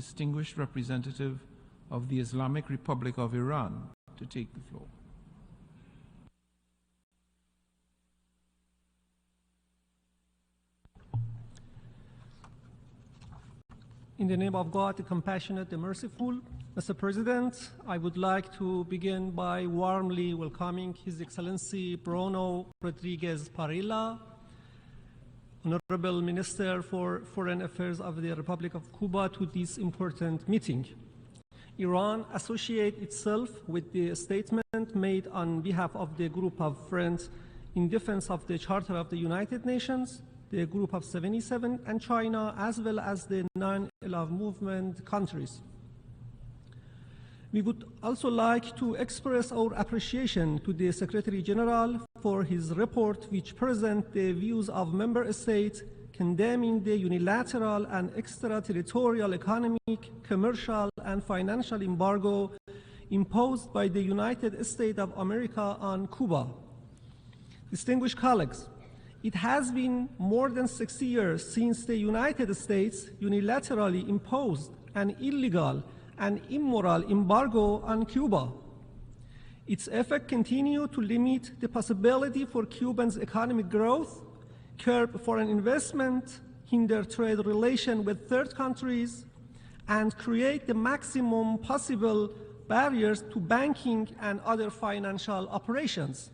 distinguished representative of the Islamic Republic of Iran to take the floor. In the name of God, the compassionate, the merciful, Mr. President, I would like to begin by warmly welcoming His Excellency Bruno Rodriguez Parilla, Honorable Minister for Foreign Affairs of the Republic of Cuba, to this important meeting. Iran associates itself with the statement made on behalf of the Group of Friends in defense of the Charter of the United Nations, the Group of 77, and China, as well as the non-Allied movement countries. We would also like to express our appreciation to the Secretary General for his report, which presents the views of member states condemning the unilateral and extraterritorial economic, commercial, and financial embargo imposed by the United States of America on Cuba. Distinguished colleagues, it has been more than 60 years since the United States unilaterally imposed an illegal and immoral embargo on Cuba. Its effect continued to limit the possibility for Cubans' economic growth, curb foreign investment, hinder trade relations with third countries, and create the maximum possible barriers to banking and other financial operations.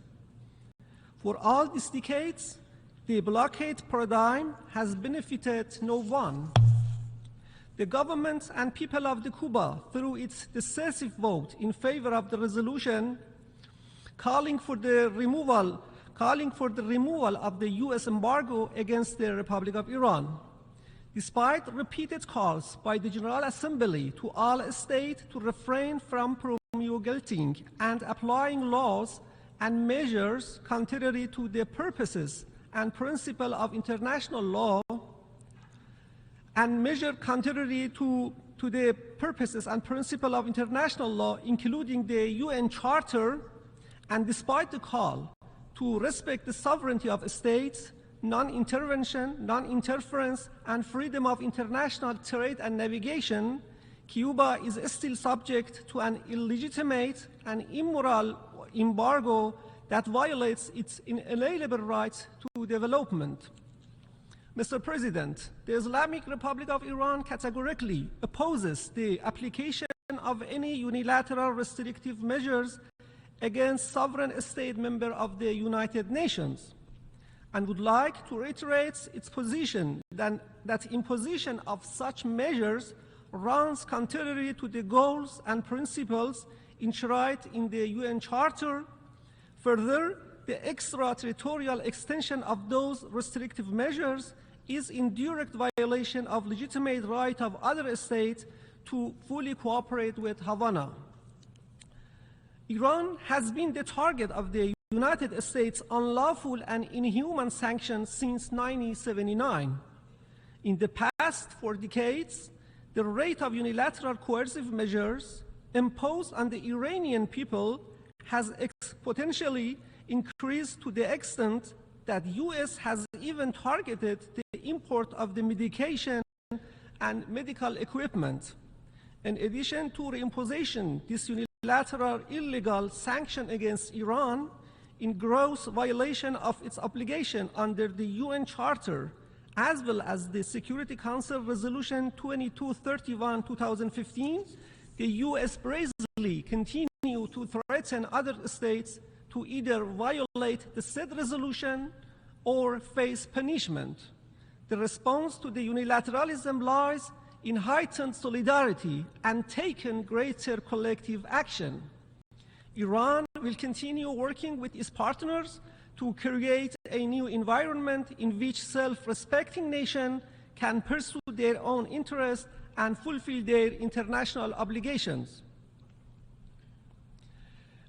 For all these decades, the blockade paradigm has benefited no one. The government and people of Cuba, through its decisive vote in favor of the resolution calling for the removal of the U.S. embargo against the Republic of Iran. Despite repeated calls by the General Assembly to all states to refrain from promulgating and applying laws and measures contrary to the purposes and principles of international law, including the UN Charter, and despite the call to respect the sovereignty of states, non-intervention, non-interference, and freedom of international trade and navigation, Cuba is still subject to an illegitimate and immoral embargo that violates its inalienable rights to development. Mr. President, the Islamic Republic of Iran categorically opposes the application of any unilateral restrictive measures against sovereign state member of the United Nations, and would like to reiterate its position that imposition of such measures runs contrary to the goals and principles enshrined in the UN Charter. Further, the extraterritorial extension of those restrictive measures is in direct violation of legitimate right of other states to fully cooperate with Havana. Iran has been the target of the United States unlawful and inhuman sanctions since 1979. In the past 4 decades, the rate of unilateral coercive measures imposed on the Iranian people has exponentially increased to the extent that U.S. has even targeted the import of the medication and medical equipment. In addition to the imposition of this unilateral illegal sanction against Iran, in gross violation of its obligation under the UN Charter, as well as the Security Council Resolution 2231-2015, the U.S. brazenly continues to threaten other states to either violate the said resolution or face punishment. The response to the unilateralism lies in heightened solidarity and taking greater collective action. Iran will continue working with its partners to create a new environment in which self-respecting nations can pursue their own interests and fulfill their international obligations.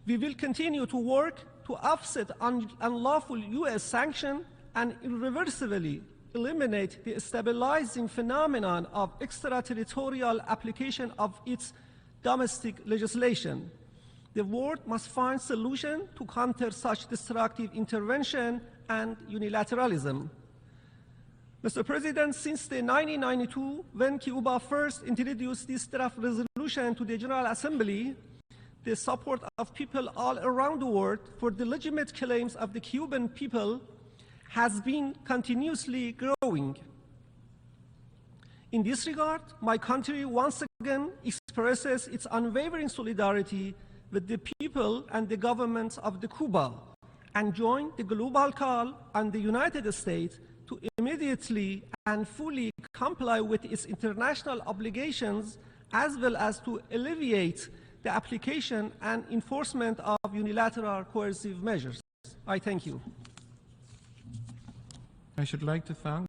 We will continue to work to offset unlawful U.S. sanctions and irreversibly eliminate the stabilizing phenomenon of extraterritorial application of its domestic legislation. The world must find solutions to counter such destructive intervention and unilateralism. Mr. President, since the 1992, when Cuba first introduced this draft resolution to the General Assembly, the support of people all around the world for the legitimate claims of the Cuban people has been continuously growing. In this regard, my country once again expresses its unwavering solidarity with the people and the government of Cuba and join the global call on the United States to immediately and fully comply with its international obligations, as well as to alleviate the application and enforcement of unilateral coercive measures. I thank you. I should like to thank